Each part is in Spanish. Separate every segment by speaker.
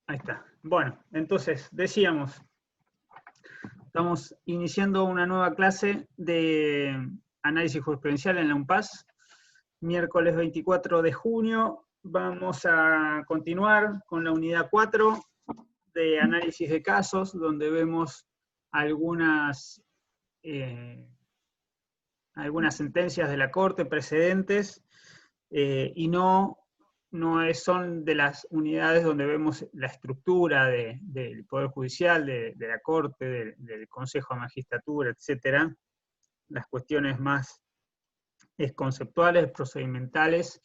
Speaker 1: Ahí está. Bueno, entonces, decíamos, estamos iniciando una nueva clase de análisis jurisprudencial en la UNPAS. Miércoles 24 de junio vamos a continuar con la unidad 4 de análisis de casos, donde vemos algunas sentencias de la Corte precedentes, y son de las unidades donde vemos la estructura del Poder Judicial, de la Corte, del Consejo de Magistratura, etc. Las cuestiones más conceptuales, procedimentales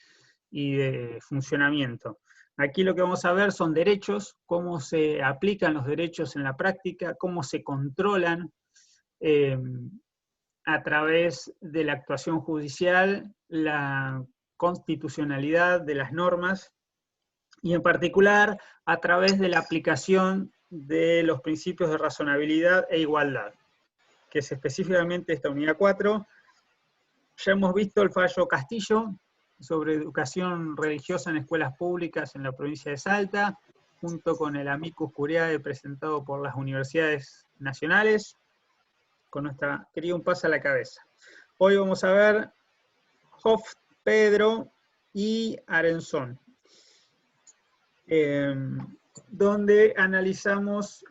Speaker 1: y de funcionamiento. Aquí lo que vamos a ver son derechos, cómo se aplican los derechos en la práctica, cómo se controlan a través de la actuación judicial, la constitucionalidad de las normas, y en particular a través de la aplicación de los principios de razonabilidad e igualdad, que es específicamente esta unidad 4. Ya hemos visto el fallo Castillo sobre educación religiosa en escuelas públicas en la provincia de Salta, junto con el amicus curiae presentado por las universidades nacionales, con nuestra querida UNPAS a la cabeza. Hoy vamos a ver Hoff, Pedro y Arenzón, donde analizamos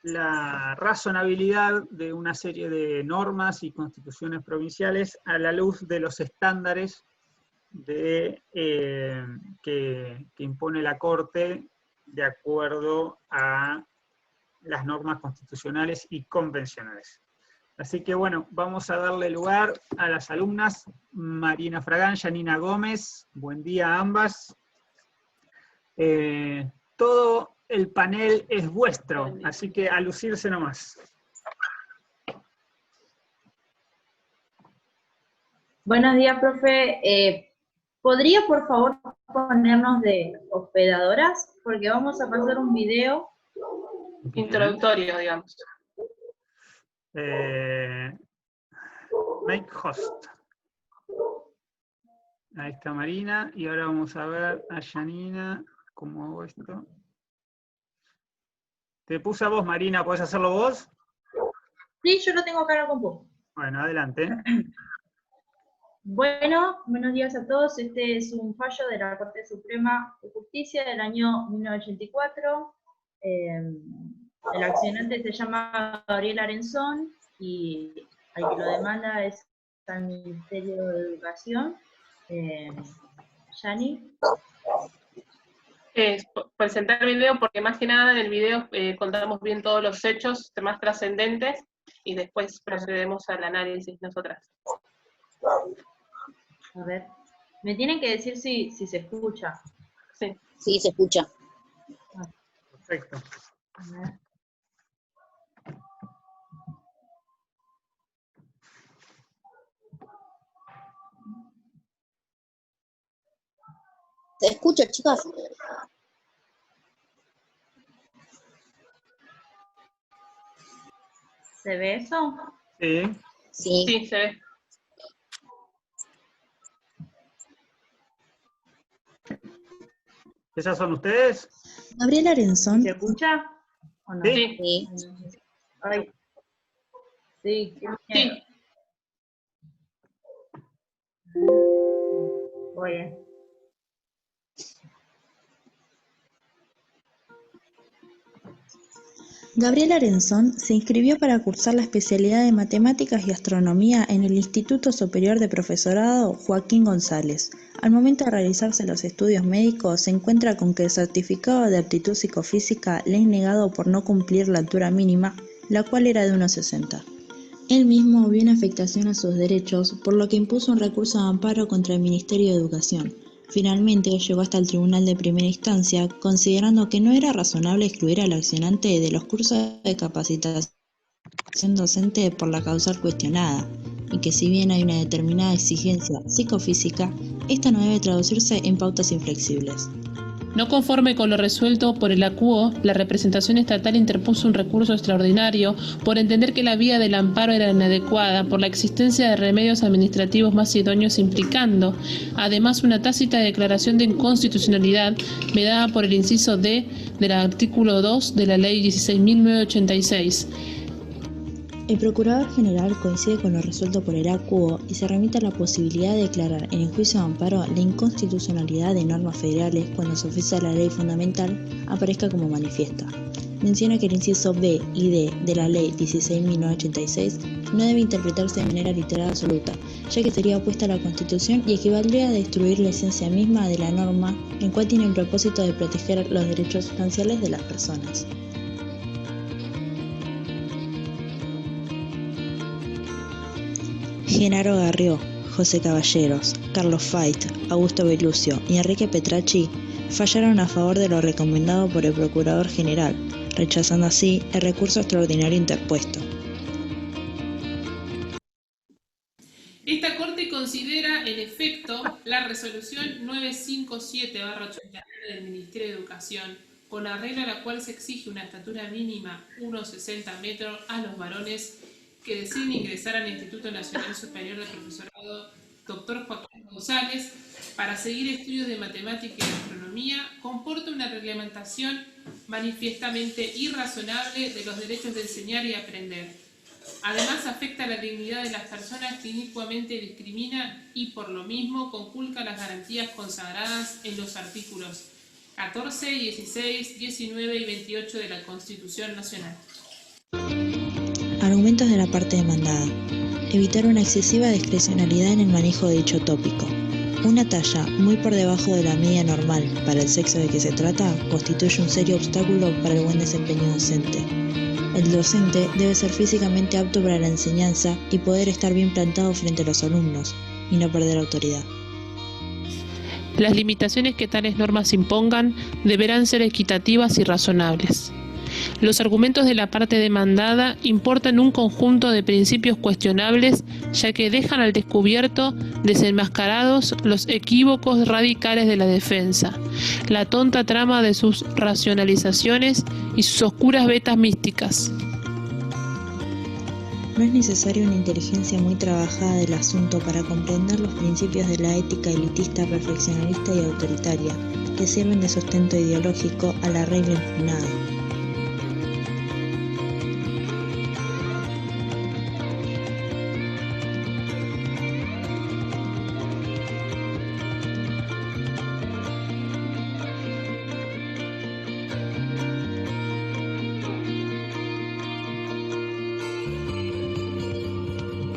Speaker 1: la razonabilidad de una serie de normas y constituciones provinciales a la luz de los estándares que impone la Corte de acuerdo a las normas constitucionales y convencionales. Así que bueno, vamos a darle lugar a las alumnas Marina Fragán, Janina Gómez. Buen día a ambas. Todo el panel es vuestro, así que a lucirse nomás.
Speaker 2: Buenos días, profe. ¿Podría, por favor, ponernos de hospedadoras? Porque vamos a pasar un video
Speaker 3: introductorio, digamos.
Speaker 1: Make host. Ahí está Marina, y ahora vamos a ver a Janina. ¿Cómo hago esto? Te puse a vos, Marina, ¿podés hacerlo vos?
Speaker 2: Sí, yo lo tengo acá en el compu.
Speaker 1: Bueno, adelante.
Speaker 2: Bueno, buenos días a todos. Este es un fallo de la Corte Suprema de Justicia del año 1984. El accionante se llama Gabriel Arenzón y al que lo demanda es al Ministerio de Educación. Yani.
Speaker 3: Presentar el video porque más que nada en el video contamos bien todos los hechos más trascendentes y después procedemos al análisis nosotras.
Speaker 2: A ver, me tienen que decir si se escucha.
Speaker 3: Sí.
Speaker 4: Sí, se escucha.
Speaker 1: Perfecto.
Speaker 2: A ver.
Speaker 4: ¿Se escucha, chicas?
Speaker 2: ¿Se ve eso?
Speaker 1: Sí.
Speaker 4: Sí.
Speaker 3: Sí, se ve.
Speaker 1: ¿Esas son ustedes?
Speaker 5: Gabriel Arenzón.
Speaker 2: ¿Se escucha o no?
Speaker 3: Sí.
Speaker 4: Sí.
Speaker 2: Ay. Sí, qué miedo.
Speaker 3: Sí.
Speaker 2: Oye.
Speaker 5: Gabriel Arenzón se inscribió para cursar la especialidad de Matemáticas y Astronomía en el Instituto Superior de Profesorado Joaquín González. Al momento de realizarse los estudios médicos, se encuentra con que el certificado de aptitud psicofísica le es negado por no cumplir la altura mínima, la cual era de 1,60. Él mismo vio una afectación a sus derechos, por lo que impuso un recurso de amparo contra el Ministerio de Educación. Finalmente llegó hasta el Tribunal de Primera Instancia, considerando que no era razonable excluir al accionante de los cursos de capacitación docente por la causal cuestionada, y que si bien hay una determinada exigencia psicofísica, esta no debe traducirse en pautas inflexibles.
Speaker 3: No conforme con lo resuelto por el acuo, la representación estatal interpuso un recurso extraordinario por entender que la vía del amparo era inadecuada por la existencia de remedios administrativos más idóneos, implicando, además, una tácita declaración de inconstitucionalidad mediada por el inciso D del artículo 2 de la Ley 16.986.
Speaker 5: El Procurador General coincide con lo resuelto por el acuo y se remite a la posibilidad de declarar en el juicio de amparo la inconstitucionalidad de normas federales cuando su oficio de la ley fundamental aparezca como manifiesta. Menciona que el inciso B y D de la Ley 16.986 no debe interpretarse de manera literal absoluta, ya que sería opuesta a la Constitución y equivaldría a destruir la esencia misma de la norma, en cual tiene el propósito de proteger los derechos sustanciales de las personas. Genaro Garrió, José Caballeros, Carlos Fait, Augusto Belucio y Enrique Petracci fallaron a favor de lo recomendado por el Procurador General, rechazando así el recurso extraordinario interpuesto.
Speaker 3: Esta Corte considera, en efecto, la resolución 957/89 del Ministerio de Educación, con arreglo a la cual se exige una estatura mínima 1,60 metros a los varones que deciden ingresar al Instituto Nacional Superior de Profesorado Dr. Joaquín González para seguir estudios de matemática y astronomía, comporta una reglamentación manifiestamente irrazonable de los derechos de enseñar y aprender. Además, afecta a la dignidad de las personas que inicuamente discrimina y, por lo mismo, conculca las garantías consagradas en los artículos 14, 16, 19 y 28 de la Constitución Nacional.
Speaker 5: Argumentos de la parte demandada. Evitar una excesiva discrecionalidad en el manejo de dicho tópico. Una talla muy por debajo de la media normal para el sexo de que se trata constituye un serio obstáculo para el buen desempeño docente. El docente debe ser físicamente apto para la enseñanza y poder estar bien plantado frente a los alumnos, y no perder autoridad.
Speaker 3: Las limitaciones que tales normas impongan deberán ser equitativas y razonables. Los argumentos de la parte demandada importan un conjunto de principios cuestionables, ya que dejan al descubierto, desenmascarados, los equívocos radicales de la defensa, la tonta trama de sus racionalizaciones y sus oscuras vetas místicas.
Speaker 5: No es necesaria una inteligencia muy trabajada del asunto para comprender los principios de la ética elitista, perfeccionalista y autoritaria, que sirven de sustento ideológico a la regla impugnada.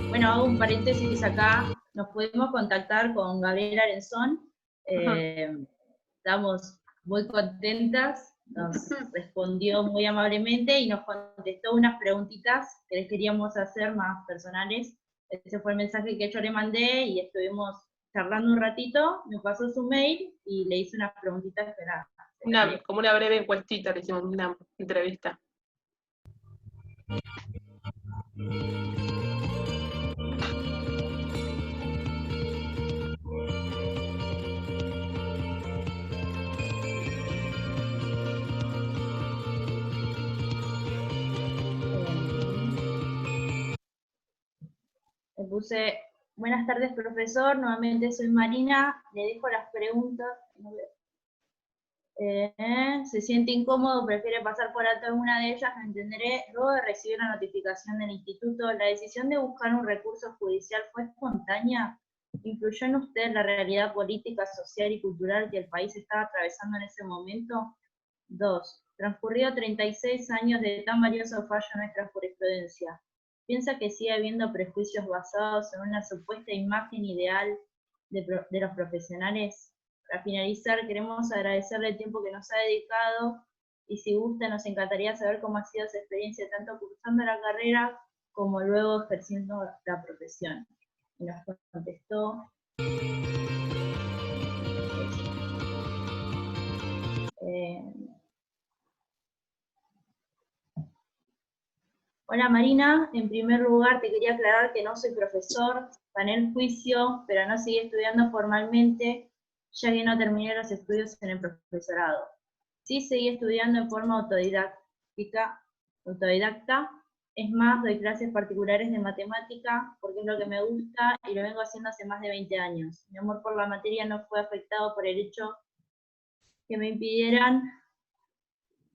Speaker 2: Bueno, hago un paréntesis acá, nos podemos contactar con Gabriela Arenzón, estamos muy contentas, nos respondió muy amablemente y nos contestó unas preguntitas que les queríamos hacer más personales. Ese fue el mensaje que yo le mandé y estuvimos charlando un ratito, me pasó su mail y le hice unas preguntitas que
Speaker 3: Como una breve encuestita, le hicimos una entrevista.
Speaker 2: Le puse, buenas tardes profesor, nuevamente soy Marina, le dejo las preguntas. Se siente incómodo, prefiere pasar por alto alguna de ellas, lo entenderé. Luego de recibir la notificación del instituto, ¿la decisión de buscar un recurso judicial fue espontánea? ¿Influyó en usted la realidad política, social y cultural que el país estaba atravesando en ese momento? 2. Transcurrido 36 años de tan valioso fallo en nuestra jurisprudencia, ¿piensa que sigue habiendo prejuicios basados en una supuesta imagen ideal de los profesionales? Para finalizar, queremos agradecerle el tiempo que nos ha dedicado, y si gusta nos encantaría saber cómo ha sido su experiencia tanto cursando la carrera como luego ejerciendo la profesión. Y nos contestó. Hola Marina, en primer lugar te quería aclarar que no soy profesor, gané el juicio, pero no seguí estudiando formalmente, ya que no terminé los estudios en el profesorado. Sí seguí estudiando en forma autodidacta, es más, doy clases particulares de matemática porque es lo que me gusta y lo vengo haciendo hace más de 20 años. Mi amor por la materia no fue afectado por el hecho que me impidieran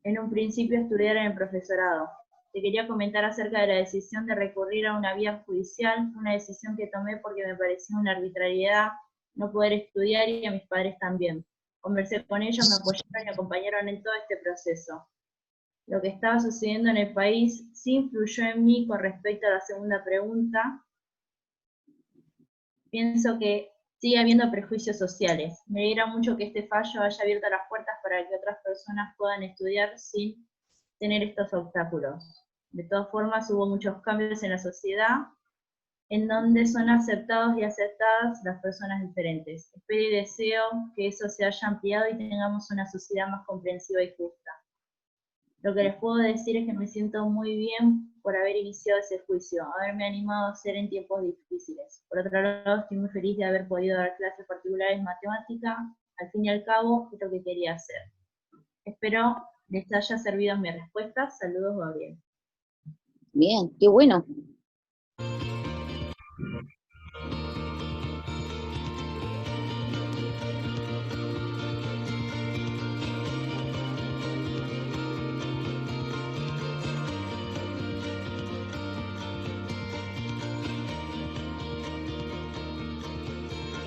Speaker 2: en un principio estudiar en el profesorado. Te quería comentar acerca de la decisión de recurrir a una vía judicial, una decisión que tomé porque me parecía una arbitrariedad no poder estudiar y a mis padres también. Conversé con ellos, me apoyaron y acompañaron en todo este proceso. Lo que estaba sucediendo en el país sí influyó en mí con respecto a la segunda pregunta. Pienso que sigue habiendo prejuicios sociales. Me alegra mucho que este fallo haya abierto las puertas para que otras personas puedan estudiar sin tener estos obstáculos. De todas formas, hubo muchos cambios en la sociedad en donde son aceptados y aceptadas las personas diferentes. Espero y deseo que eso se haya ampliado y tengamos una sociedad más comprensiva y justa. Lo que les puedo decir es que me siento muy bien por haber iniciado ese juicio, haberme animado a hacer en tiempos difíciles. Por otro lado, estoy muy feliz de haber podido dar clases particulares de matemática. Al fin y al cabo, es lo que quería hacer. Espero les haya servido mi respuesta. Saludos, Gabriel.
Speaker 4: Bien, qué bueno.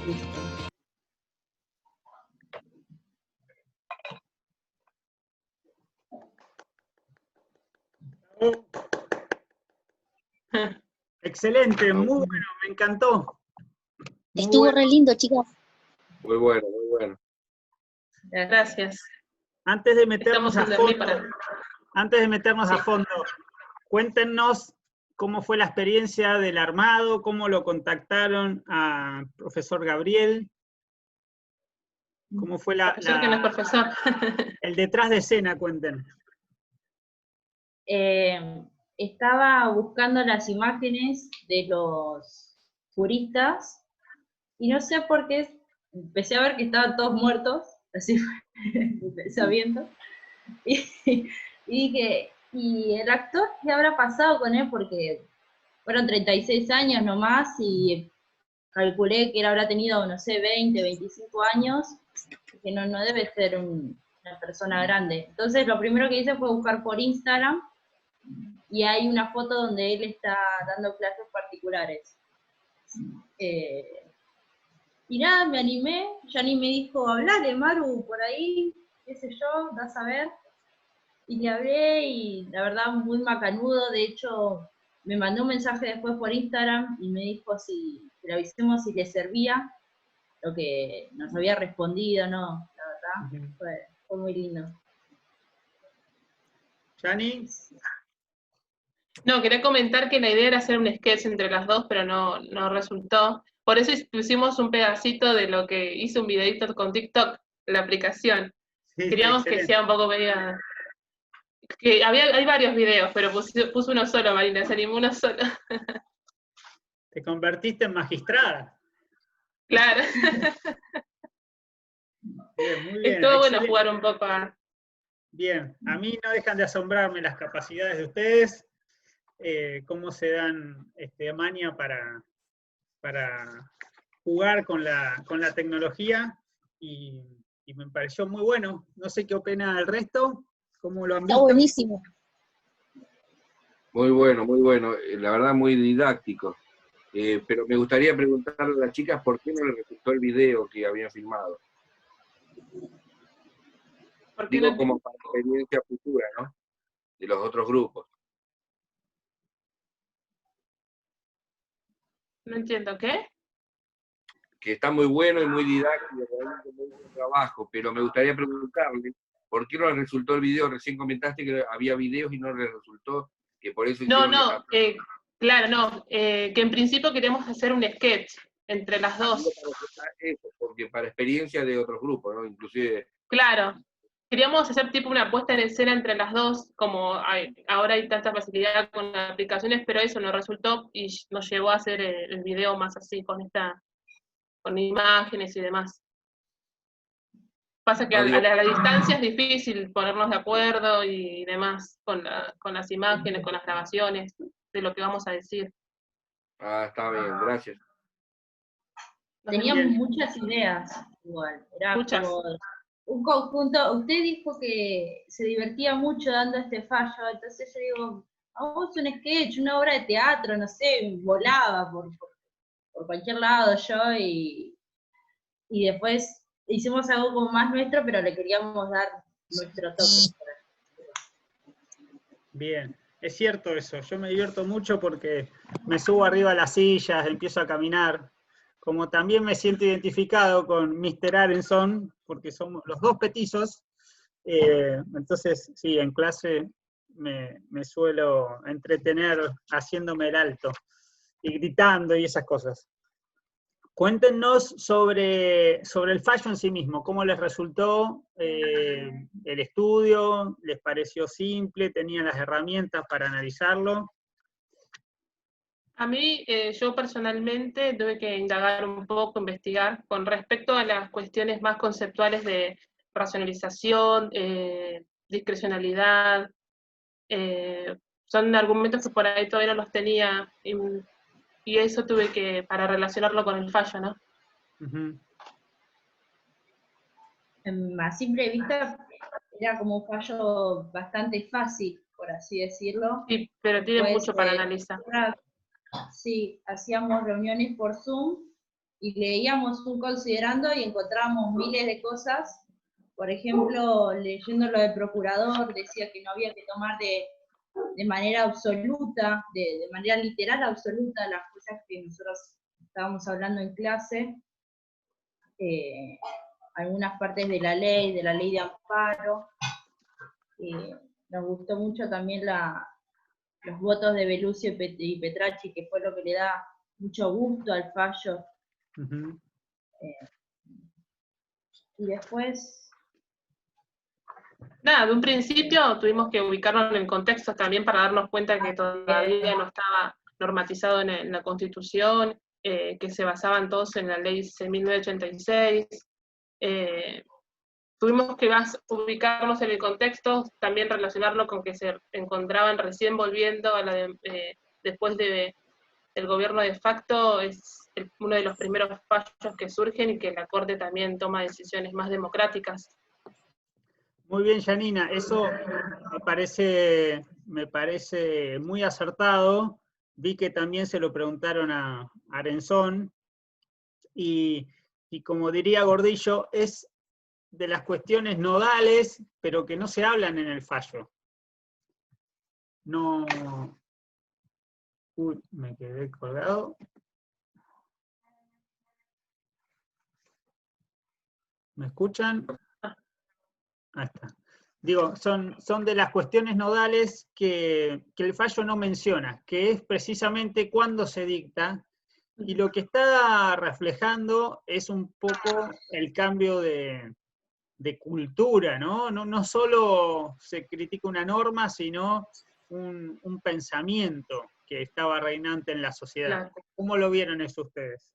Speaker 2: Listo.
Speaker 1: Excelente, muy bueno, me encantó. Muy
Speaker 4: Estuvo
Speaker 1: bueno.
Speaker 4: re lindo, chicas.
Speaker 6: Muy bueno, muy bueno.
Speaker 3: Gracias.
Speaker 1: Antes de meternos
Speaker 3: Estamos
Speaker 1: a
Speaker 3: en
Speaker 1: fondo,
Speaker 3: para...
Speaker 1: a fondo, cuéntenos cómo fue la experiencia del armado, cómo lo contactaron al profesor Gabriel, cómo fue
Speaker 3: Profesor que no es profesor.
Speaker 1: el detrás de escena, cuenten.
Speaker 2: Estaba buscando las imágenes de los juristas y no sé por qué empecé a ver que estaban todos muertos, así fue, empecé viendo, y dije, ¿y el actor qué habrá pasado con él? Porque fueron 36 años nomás y calculé que él habrá tenido, no sé, 20, 25 años, que no debe ser una persona grande. Entonces lo primero que hice fue buscar por Instagram, y hay una foto donde él está dando clases particulares. Y nada, me animé, Yani me dijo, hablale Maru, por ahí, qué sé yo, da a saber. Y le hablé y la verdad muy macanudo, de hecho me mandó un mensaje después por Instagram y me dijo si le avisemos si le servía, lo que nos había respondido, ¿no? La verdad, fue muy lindo.
Speaker 1: ¿Yani?
Speaker 3: No, quería comentar que la idea era hacer un sketch entre las dos, pero no resultó. Por eso pusimos un pedacito de lo que hizo un videito con TikTok, la aplicación.
Speaker 1: Sí,
Speaker 3: Queríamos
Speaker 1: excelente.
Speaker 3: que sea un poco media... Que hay varios videos, pero puso uno solo, Marina, se animó uno solo.
Speaker 1: Te convertiste en magistrada.
Speaker 3: Claro.
Speaker 1: Bien, muy bien.
Speaker 3: Estuvo bueno
Speaker 1: excelente.
Speaker 3: jugar un poco a...
Speaker 1: Bien, a mí no dejan de asombrarme las capacidades de ustedes, cómo se dan maña para jugar con la tecnología, y me pareció muy bueno. No sé qué opina el resto, cómo lo han
Speaker 4: Está
Speaker 1: visto.
Speaker 4: buenísimo.
Speaker 6: Muy bueno, muy bueno. La verdad, muy didáctico. Pero me gustaría preguntarle a las chicas por qué no les resultó el video que habían filmado.
Speaker 3: ¿Por qué
Speaker 6: Digo,
Speaker 3: no?
Speaker 6: como para experiencia futura, ¿no? De los otros grupos.
Speaker 3: No entiendo, ¿qué?
Speaker 6: Que está muy bueno y muy didáctico, realmente muy buen trabajo, pero me gustaría preguntarle, ¿por qué no les resultó el video? Recién comentaste que había videos y no les resultó, que por eso hicieron esa...
Speaker 3: Claro, no, que en principio queremos hacer un sketch entre las dos.
Speaker 6: Eso, porque para experiencia de otros grupos, ¿no? Inclusive...
Speaker 3: Claro, queríamos hacer tipo una puesta en escena entre las dos, como ahora hay tanta facilidad con las aplicaciones, pero eso no resultó y nos llevó a hacer el video más así, con imágenes y demás. Pasa que
Speaker 6: No digo-
Speaker 3: a la distancia es difícil ponernos de acuerdo y demás con las imágenes, con las grabaciones de lo que vamos a decir.
Speaker 6: Ah, está bien, gracias.
Speaker 2: Teníamos
Speaker 1: Bien.
Speaker 2: muchas ideas, igual. Era
Speaker 3: Muchas.
Speaker 2: como un conjunto. Usted dijo que se divertía mucho dando este fallo, entonces yo digo, hagamos un sketch, una obra de teatro, no sé, volaba por cualquier lado yo, y después hicimos algo como más nuestro, pero le queríamos dar nuestro toque.
Speaker 1: Bien, es cierto eso. Yo me divierto mucho porque me subo arriba a las sillas, empiezo a caminar. Como también me siento identificado con Mr. Arenson, porque somos los dos petizos, entonces sí, en clase me suelo entretener haciéndome el alto y gritando y esas cosas. Cuéntenos sobre el fallo en sí mismo, cómo les resultó el estudio, les pareció simple, tenían las herramientas para analizarlo.
Speaker 3: A mí, yo personalmente tuve que indagar un poco, investigar con respecto a las cuestiones más conceptuales de racionalización, discrecionalidad. Son argumentos que por ahí todavía no los tenía, y eso tuve que, para relacionarlo con el fallo, ¿no?
Speaker 1: Uh-huh.
Speaker 2: A simple vista era como un fallo bastante fácil, por así decirlo.
Speaker 3: Sí, pero tiene
Speaker 2: Pues,
Speaker 3: mucho para analizar.
Speaker 2: sí, hacíamos reuniones por Zoom y leíamos un considerando y encontrábamos miles de cosas. Por ejemplo, leyendo lo del procurador, decía que no había que tomar de manera absoluta, de manera literal absoluta, las cosas que nosotros estábamos hablando en clase. Algunas partes de la ley de amparo. Nos gustó mucho también los votos de Belluccio y Petracci, que fue lo que le da mucho gusto al fallo.
Speaker 1: Uh-huh.
Speaker 2: Y después...
Speaker 3: Nada, de un principio tuvimos que ubicarnos en el contexto también para darnos cuenta que todavía no estaba normatizado en la Constitución, que se basaban todos en la ley 1986. Tuvimos que ubicarnos en el contexto, también relacionarlo con que se encontraban recién volviendo a después del gobierno de facto. Es uno de los primeros fallos que surgen y que la Corte también toma decisiones más democráticas.
Speaker 1: Muy bien, Janina, eso me parece muy acertado. Vi que también se lo preguntaron a Arenson, y como diría Gordillo, es de las cuestiones nodales, pero que no se hablan en el fallo. No... Uy, me quedé colgado. ¿Me escuchan? Ahí está. Digo, son de las cuestiones nodales que el fallo no menciona, que es precisamente cuando se dicta, y lo que está reflejando es un poco el cambio de cultura, ¿no? No solo se critica una norma, sino un pensamiento que estaba reinante en la sociedad.
Speaker 3: Claro.
Speaker 1: ¿Cómo lo vieron eso ustedes?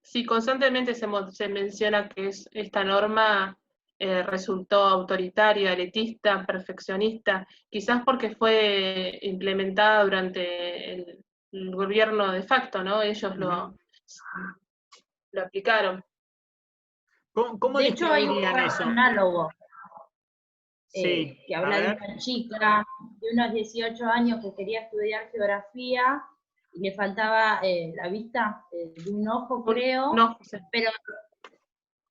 Speaker 3: Sí, constantemente se menciona que esta norma resultó autoritaria, elitista, perfeccionista, quizás porque fue implementada durante el gobierno de facto, ¿no? Ellos lo aplicaron.
Speaker 1: ¿Cómo
Speaker 2: De hecho, hay un
Speaker 1: describirían eso?
Speaker 2: caso análogo
Speaker 1: Sí,
Speaker 2: que
Speaker 1: a
Speaker 2: habla de
Speaker 1: ver.
Speaker 2: una chica de unos 18 años que quería estudiar geografía y le faltaba la vista de un ojo, creo.
Speaker 3: No, sí.
Speaker 2: Pero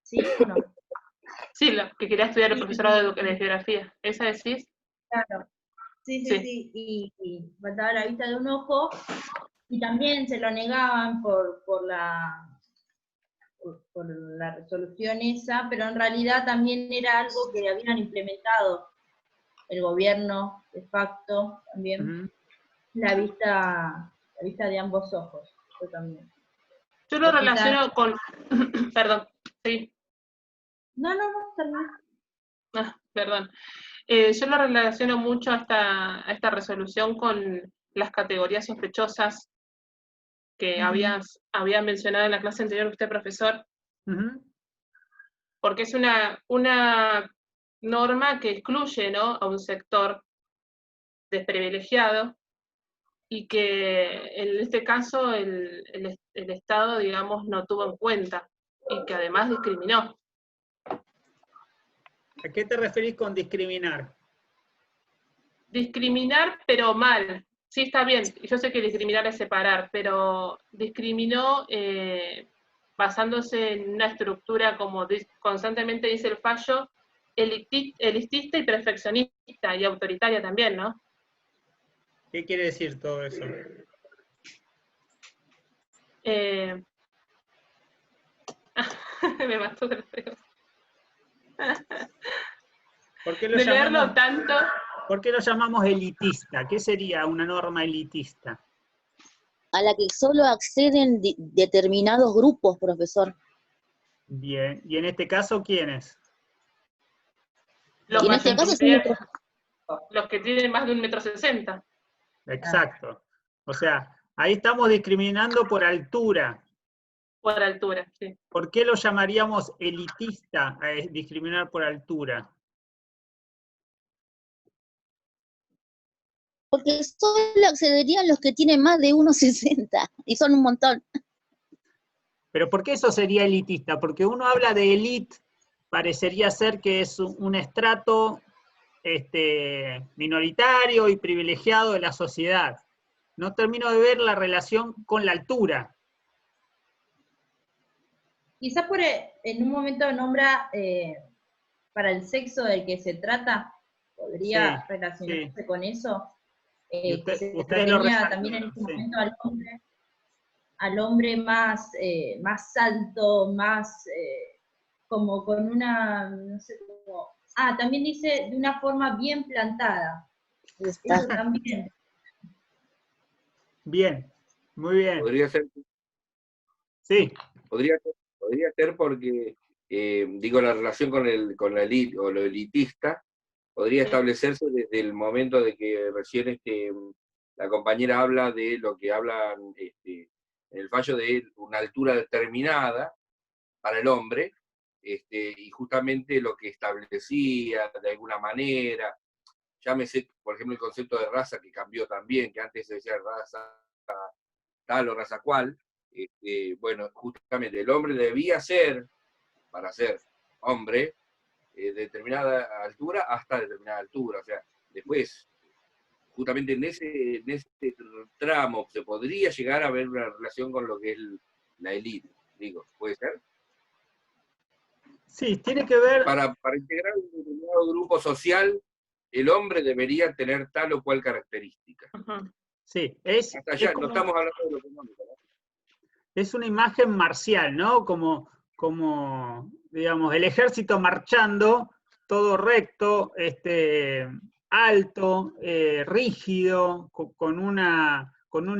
Speaker 2: sí o no.
Speaker 3: Sí, la que quería estudiar el profesorado de geografía. ¿Esa decís?
Speaker 2: Claro. Sí. Y faltaba la vista de un ojo, y también se lo negaban por la resolución esa, pero en realidad también era algo que habían implementado el gobierno de facto, también la vista de ambos ojos. Yo también.
Speaker 3: Yo lo relaciono con... Perdón, sí.
Speaker 2: No, terminé.
Speaker 3: Perdón. Yo lo relaciono mucho a esta resolución con las categorías sospechosas que había mencionado en la clase anterior usted, profesor. porque es una norma que excluye, ¿no?, a un sector desprivilegiado, y que en este caso el Estado, digamos, no tuvo en cuenta, y que además discriminó.
Speaker 1: ¿A qué te referís con discriminar?
Speaker 3: Discriminar, pero mal. Sí, está bien, yo sé que discriminar es separar, pero discriminó basándose en una estructura, como constantemente dice el fallo, elitista y perfeccionista, y autoritaria también, ¿no?
Speaker 1: ¿Qué quiere decir todo eso?
Speaker 3: Me mató el feo.
Speaker 1: ¿Por qué lo
Speaker 3: De
Speaker 1: llamamos,
Speaker 3: leerlo tanto.
Speaker 1: ¿por qué lo llamamos elitista? ¿Qué sería una norma elitista?
Speaker 4: A la que solo acceden determinados grupos, profesor.
Speaker 1: Bien, ¿y en este caso quiénes?
Speaker 3: Los
Speaker 4: Y en este caso es un
Speaker 3: mayores, los que tienen más de 1,60 m.
Speaker 1: Exacto. O sea, ahí estamos discriminando por altura.
Speaker 3: Por altura, sí.
Speaker 1: ¿Por qué lo llamaríamos elitista a discriminar por altura?
Speaker 4: porque solo accederían los que tienen más de 1,60, y son un montón.
Speaker 1: ¿Pero por qué eso sería elitista? Porque uno habla de élite, parecería ser que es un estrato minoritario y privilegiado de la sociedad. No termino de ver la relación con la altura.
Speaker 2: Quizás en un momento nombra para el sexo del que se trata, podría
Speaker 1: Sí,
Speaker 2: relacionarse
Speaker 1: sí.
Speaker 2: con eso.
Speaker 1: Y
Speaker 2: Se
Speaker 1: ustedes lo
Speaker 2: refería
Speaker 1: resaltan,
Speaker 2: también en este
Speaker 1: sí.
Speaker 2: momento al hombre más, más alto, más como con una, no sé cómo, también dice de una forma bien plantada. Eso también.
Speaker 1: Bien, muy bien.
Speaker 6: Podría ser,
Speaker 1: Sí,
Speaker 6: podría ser porque, digo, la relación con la elite o lo elitista podría establecerse desde el momento de que recién la compañera habla de lo que hablan en el fallo de una altura determinada para el hombre, y justamente lo que establecía de alguna manera, llámese, por ejemplo, el concepto de raza, que cambió también, que antes se decía raza tal o raza cual. Bueno, justamente el hombre debía ser, para ser hombre, de determinada altura hasta determinada altura. O sea, después, justamente en ese tramo, se podría llegar a ver una relación con lo que es la élite, digo, ¿puede ser?
Speaker 1: sí, tiene que ver.
Speaker 6: Para integrar un determinado grupo social, el hombre debería tener tal o cual característica.
Speaker 1: Sí,
Speaker 6: Hasta allá,
Speaker 1: como,
Speaker 6: no estamos hablando de lo económico, ¿no?
Speaker 1: es una imagen marcial, ¿no? Como, digamos, el ejército marchando, todo recto, alto, rígido, con una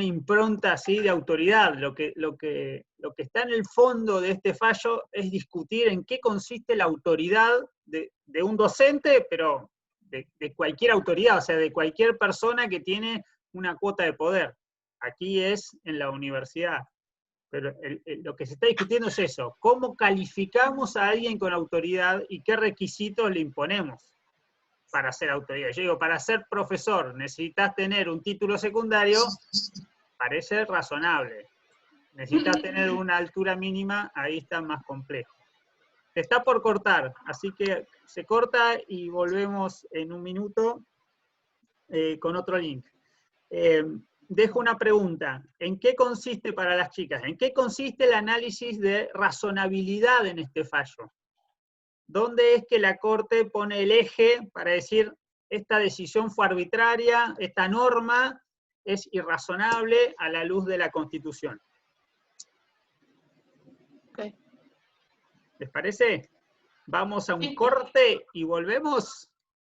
Speaker 1: impronta así de autoridad. Lo que está en el fondo de este fallo es discutir en qué consiste la autoridad de un docente, pero de cualquier autoridad, o sea, de cualquier persona que tiene una cuota de poder. Aquí es en la universidad. Pero lo que se está discutiendo es eso, ¿cómo calificamos a alguien con autoridad y qué requisitos le imponemos para ser autoridad? Yo digo, para ser profesor necesitas tener un título secundario, parece razonable. Necesitas tener una altura mínima, ahí está más complejo. Está por cortar, así que se corta y volvemos en un minuto con otro link. Dejo una pregunta. ¿En qué consiste para las chicas? ¿En qué consiste el análisis de razonabilidad en este fallo? ¿Dónde es que la Corte pone el eje para decir esta decisión fue arbitraria, esta norma es irrazonable a la luz de la Constitución?
Speaker 3: Okay.
Speaker 1: ¿Les parece? Vamos a un corte y volvemos.